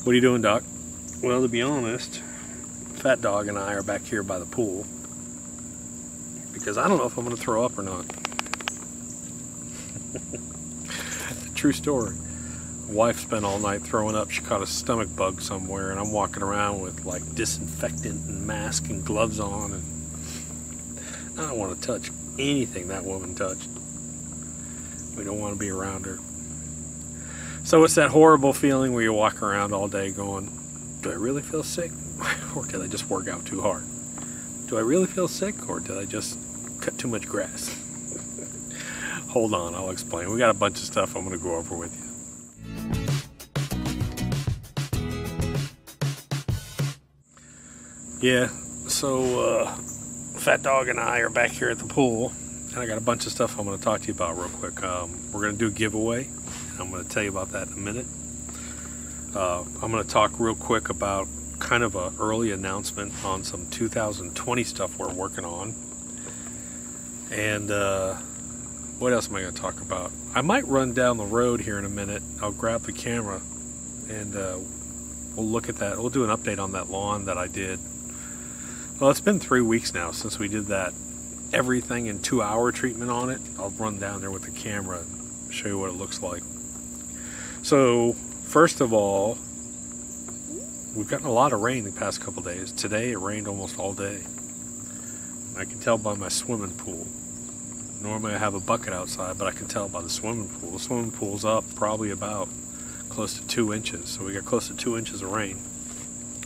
What are you doing, Doc? Well, to be honest, Fat Dog and I are back here by the pool because I don't know if I'm going to throw up or not. True story. Wife spent all night throwing up. She caught a stomach bug somewhere, and I'm walking around with like disinfectant and mask and gloves on, and I don't want to touch anything that woman touched. We don't want to be around her. So it's that horrible feeling where you walk around all day going, do I really feel sick? Or did I just work out too hard? Do I really feel sick, or did I just cut too much grass? Hold on, I'll explain. We got a bunch of stuff I'm going to go over with you. Yeah, so Fat Dog and I are back here at the pool, and I got a bunch of stuff I'm going to talk to you about real quick. We're going to do a giveaway, and I'm going to tell you about that in a minute. I'm going to talk real quick about kind of an early announcement on some 2020 stuff we're working on. And what else am I going to talk about? I might run down the road here in a minute. I'll grab the camera, and we'll look at that. We'll do an update on that lawn that I did. Well, it's been 3 weeks now since we did that everything in 2-hour treatment on it. I'll run down there with the camera and show you what it looks like. So, first of all, we've gotten a lot of rain the past couple days. Today it rained almost all day. I can tell by my swimming pool. Normally I have a bucket outside, but I can tell by the swimming pool. The swimming pool's up probably about close to 2 inches. So we got close to 2 inches of rain.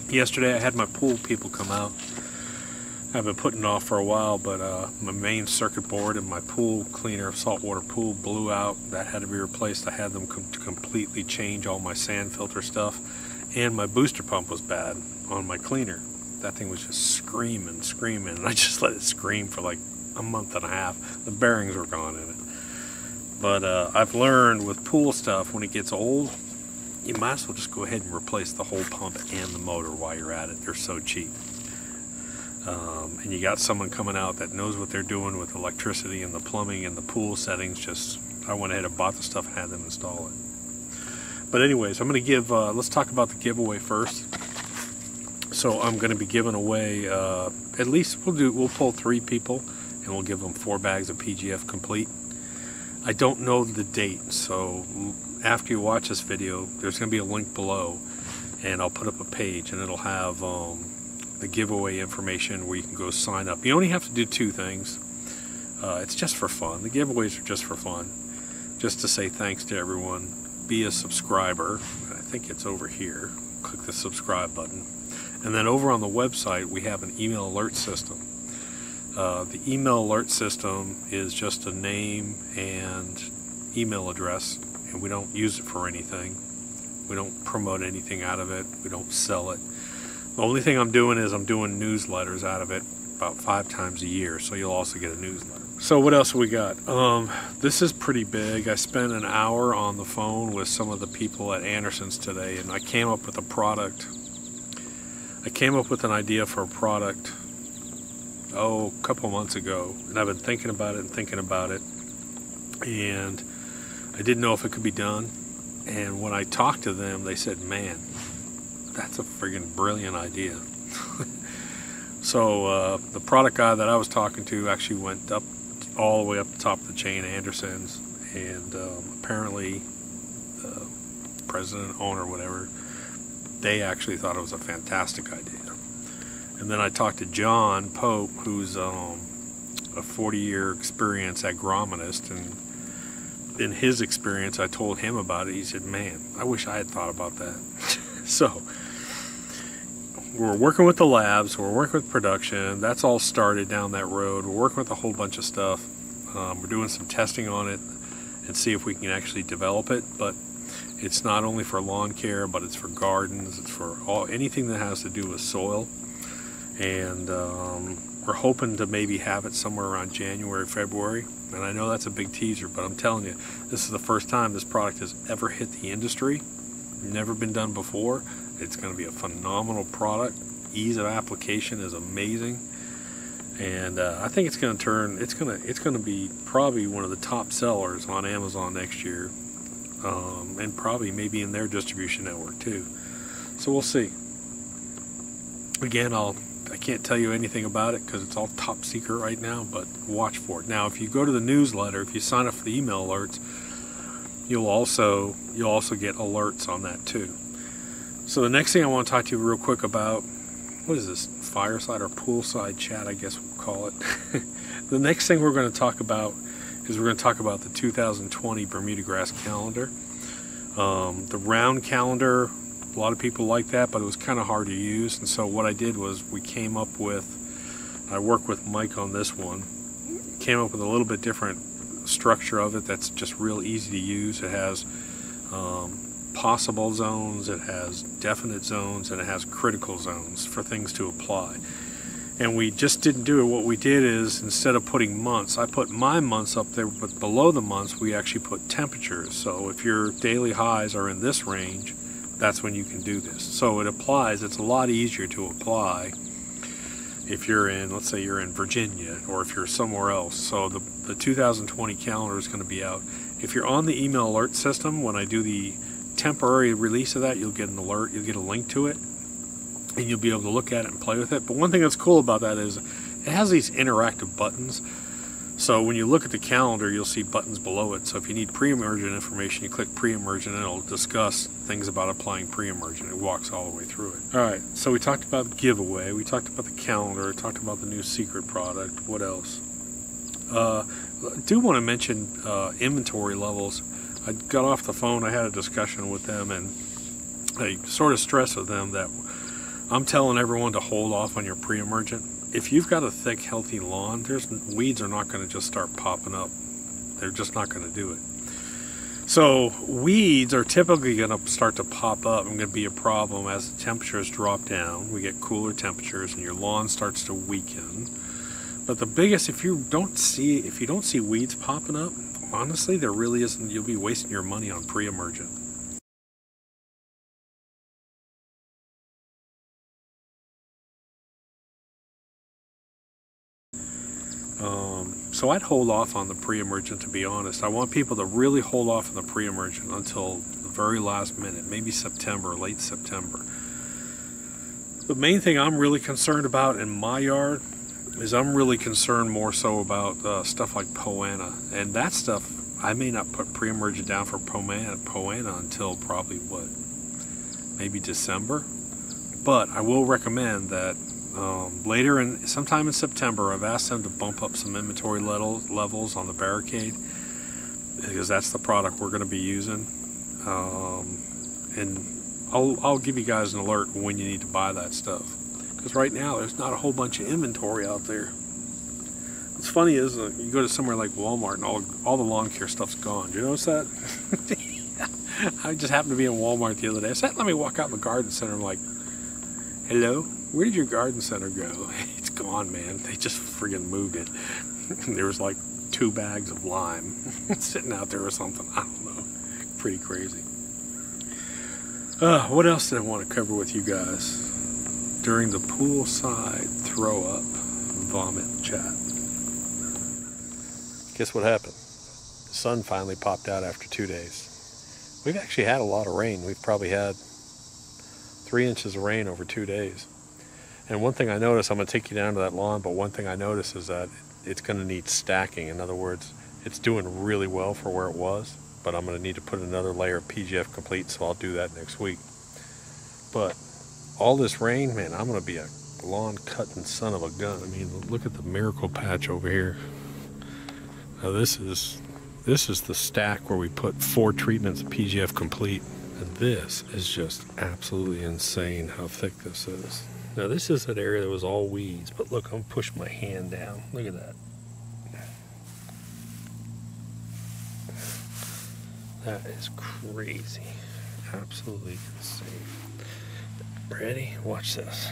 Yesterday I had my pool people come out. I've been putting it off for a while, but my main circuit board and my pool cleaner, saltwater pool, blew out. That had to be replaced. I had them completely change all my sand filter stuff, and my booster pump was bad on my cleaner. That thing was just screaming, and I just let it scream for like a month and a half. The bearings were gone in it. But I've learned with pool stuff, when it gets old, you might as well just go ahead and replace the whole pump and the motor while you're at it. They're so cheap. And you got someone coming out that knows what they're doing with electricity and the plumbing and the pool settings. I went ahead and bought the stuff and had them install it. But anyways, I'm going to give, let's talk about the giveaway first. So I'm going to be giving away, at least we'll pull 3 people and we'll give them 4 bags of PGF Complete. I don't know the date, so after you watch this video, there's going to be a link below, and I'll put up a page, and it'll have the giveaway information where you can go sign up. You only have to do 2 things. It's just for fun. The giveaways are just for fun, just to say thanks to everyone. Be a subscriber. I think it's over here. Click the subscribe button, and then over on the website we have an email alert system. The email alert system is just a name and email address, and we don't use it for anything. We don't promote anything out of it. We don't sell it. The only thing I'm doing is I'm doing newsletters out of it about 5 times a year, so you'll also get a newsletter. So what else we got? This is pretty big. I spent an hour on the phone with some of the people at Anderson's today, and I came up with a product. I came up with an idea for a product, a couple months ago, and I've been thinking about it, and I didn't know if it could be done. And when I talked to them, they said, man, that's a friggin' brilliant idea. So the product guy that I was talking to actually went up all the way up the top of the chain, Anderson's, and apparently the president, owner, whatever, they actually thought it was a fantastic idea. And then I talked to John Pope, who's a 40-year experience agronomist, and in his experience, I told him about it. He said, man, I wish I had thought about that. So we're working with the labs, we're working with production. That's all started down that road. We're working with a whole bunch of stuff. We're doing some testing on it and see if we can actually develop it. But it's not only for lawn care, but it's for gardens. It's for anything that has to do with soil. And we're hoping to maybe have it somewhere around January, February. And I know that's a big teaser, but I'm telling you, this is the first time this product has ever hit the industry. Never been done before. It's going to be a phenomenal product. Ease of application is amazing, and I think it's going to turn. It's going to be probably one of the top sellers on Amazon next year, and probably maybe in their distribution network too. So we'll see. Again, I can't tell you anything about it because it's all top secret right now, but watch for it. Now, if you go to the newsletter, if you sign up for the email alerts, you'll also get alerts on that too. So the next thing I want to talk to you real quick about, what is this, fireside or poolside chat, I guess we'll call it. The next thing we're going to talk about is we're going to talk about the 2020 Bermuda grass calendar. The round calendar, a lot of people like that, but it was kind of hard to use. And so what I did was I worked with Mike on this one, came up with a little bit different structure of it that's just real easy to use. It has possible zones, it has definite zones, and it has critical zones for things to apply. And we just didn't do it. What we did is, instead of putting months, I put my months up there, but below the months we actually put temperatures. So if your daily highs are in this range, that's when you can do this. So it applies. It's a lot easier to apply if you're in, let's say you're in Virginia, or if you're somewhere else. So the 2020 calendar is going to be out. If you're on the email alert system, when I do the temporary release of that, you'll get an alert, you'll get a link to it, and you'll be able to look at it and play with it. But one thing that's cool about that is it has these interactive buttons. So when you look at the calendar, you'll see buttons below it. So if you need pre-emergent information, you click pre-emergent, and it'll discuss things about applying pre-emergent. It walks all the way through it. All right, so we talked about the giveaway, we talked about the calendar, talked about the new secret product. What else? I do want to mention inventory levels. I got off the phone, I had a discussion with them, and I sort of stressed with them that I'm telling everyone to hold off on your pre-emergent. If you've got a thick, healthy lawn, weeds are not going to just start popping up. They're just not going to do it. So weeds are typically going to start to pop up and going to be a problem as the temperatures drop down. We get cooler temperatures and your lawn starts to weaken. But the biggest, if you don't see weeds popping up, honestly, there really isn't. You'll be wasting your money on pre-emergent. So I'd hold off on the pre-emergent, to be honest. I want people to really hold off on the pre-emergent until the very last minute, maybe September, late September. The main thing I'm really concerned about in my yard is I'm really concerned more so about stuff like poana. And that stuff, I may not put pre-emergent down for poana until probably, maybe December. But I will recommend that sometime in September, I've asked them to bump up some inventory levels on the barricade, because that's the product we're going to be using. And I'll give you guys an alert when you need to buy that stuff, because right now there's not a whole bunch of inventory out there. What's funny is you go to somewhere like Walmart and all the lawn care stuff's gone. Do you notice that? I just happened to be in Walmart the other day. I said, let me walk out in the garden center. I'm like, hello? Where did your garden center go? It's gone, man. They just friggin' moved it. There was like 2 bags of lime sitting out there or something. I don't know. Pretty crazy. What else did I want to cover with you guys during the poolside throw-up vomit chat? Guess what happened? The sun finally popped out after 2 days. We've actually had a lot of rain. We've probably had 3 inches of rain over 2 days. And one thing I noticed, I'm going to take you down to that lawn, but one thing I noticed is that it's going to need stacking. In other words, it's doing really well for where it was, but I'm going to need to put another layer of PGF complete, so I'll do that next week. But all this rain, man, I'm going to be a lawn cutting son of a gun. I mean, look at the miracle patch over here. Now this is the stack where we put 4 treatments of PGF complete. And this is just absolutely insane how thick this is. Now this is an area that was all weeds, but look, I'm pushing my hand down. Look at that. That is crazy. Absolutely insane. Ready? Watch this.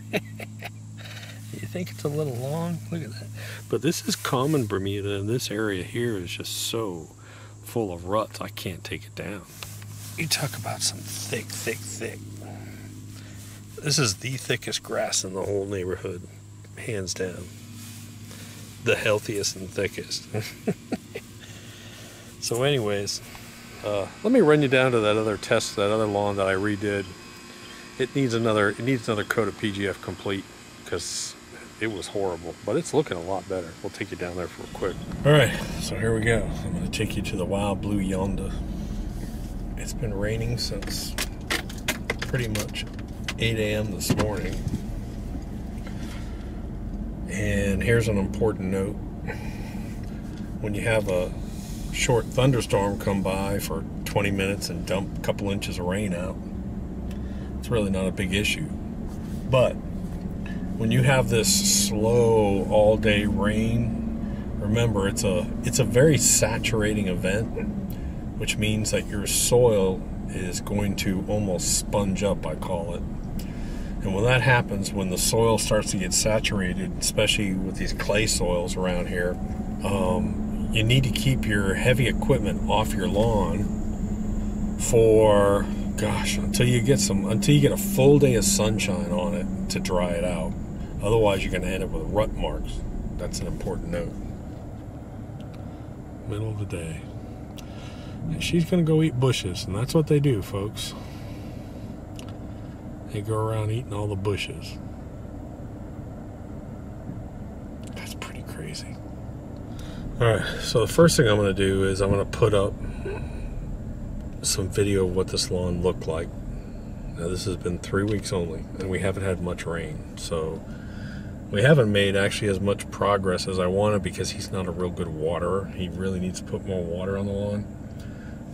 You think it's a little long? Look at that. But this is common Bermuda, and this area here is just so full of ruts, I can't take it down. You talk about some thick. This is the thickest grass in the whole neighborhood, hands down. The healthiest and thickest. So anyways, Let me run you down to that other test, that other lawn that I redid. It needs another coat of PGF Complete because it was horrible, but it's looking a lot better. We'll take you down there for a quick. All right, so here we go. I'm going to take you to the wild blue yonder. It's been raining since pretty much 8 a.m. this morning. And here's an important note. When you have a short thunderstorm come by for 20 minutes and dump a couple inches of rain out, it's really not a big issue. But when you have this slow all-day rain, remember it's a very saturating event, which means that your soil is going to almost sponge up, I call it. And when that happens, when the soil starts to get saturated, especially with these clay soils around here, you need to keep your heavy equipment off your lawn for, gosh, until you get a full day of sunshine on it to dry it out. Otherwise, you're going to end up with rut marks. That's an important note. Middle of the day. And she's going to go eat bushes, and that's what they do, folks. They go around eating all the bushes. That's pretty crazy. Alright, so the first thing I'm going to do is I'm going to put up some video of what this lawn looked like. Now this has been 3 weeks only, and we haven't had much rain, so we haven't made actually as much progress as I wanted because he's not a real good waterer. He really needs to put more water on the lawn.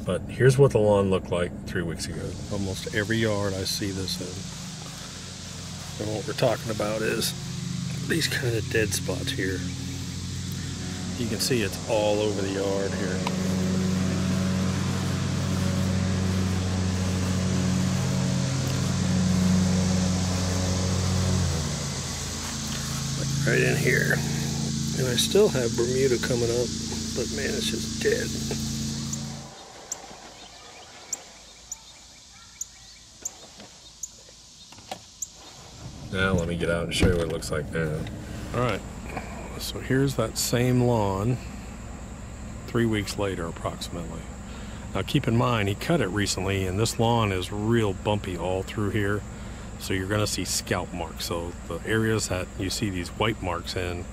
But here's what the lawn looked like 3 weeks ago. Almost every yard I see this in. And what we're talking about is these kind of dead spots here. You can see it's all over the yard here. Right in here. And I still have Bermuda coming up, but man, it's just dead. Now let me get out and show you what it looks like now. Alright, so here's that same lawn 3 weeks later approximately. Now keep in mind, he cut it recently, and this lawn is real bumpy all through here. So you're going to see scalp marks. So the areas that you see these white marks in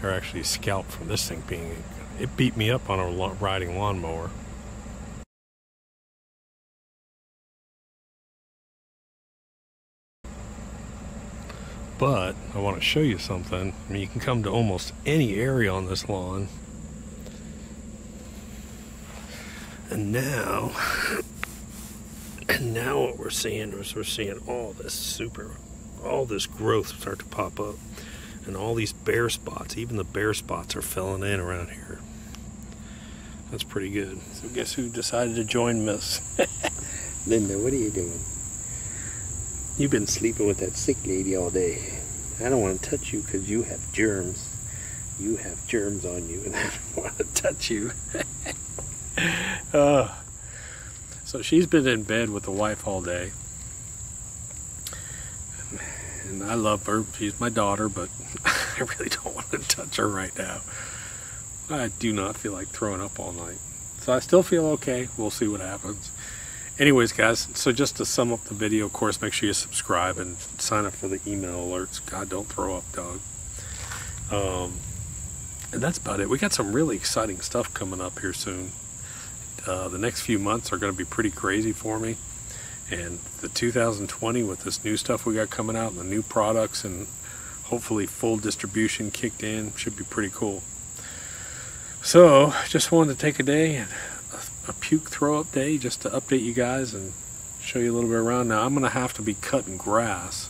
are actually scalp from this thing being, it beat me up on a riding lawnmower. But I want to show you something. I mean, you can come to almost any area on this lawn. And now what we're seeing is we're seeing all this growth start to pop up, and all these bare spots, even the bare spots are filling in around here. That's pretty good. So guess who decided to join Miss? Linda, what are you doing? You've been sleeping with that sick lady all day. I don't want to touch you because you have germs. You have germs on you, and I don't want to touch you. So she's been in bed with the wife all day, and I love her. She's my daughter, but I really don't want to touch her right now. I do not feel like throwing up all night, so I still feel okay. We'll see what happens. Anyways, guys, so just to sum up the video, of course, make sure you subscribe and sign up for the email alerts. God, don't throw up, dog. And that's about it. We got some really exciting stuff coming up here soon. The next few months are going to be pretty crazy for me, and the 2020 with this new stuff we got coming out and the new products and hopefully full distribution kicked in should be pretty cool. So just wanted to take a day and a puke throw up day just to update you guys and show you a little bit around. Now I'm going to have to be cutting grass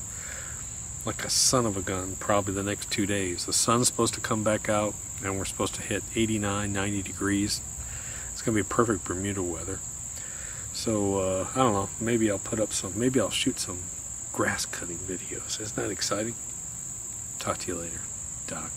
like a son of a gun probably the next 2 days. The sun's supposed to come back out and we're supposed to hit 89, 90 degrees. It's going to be perfect Bermuda weather. So, I don't know, maybe I'll shoot some grass cutting videos. Isn't that exciting? Talk to you later. Doc.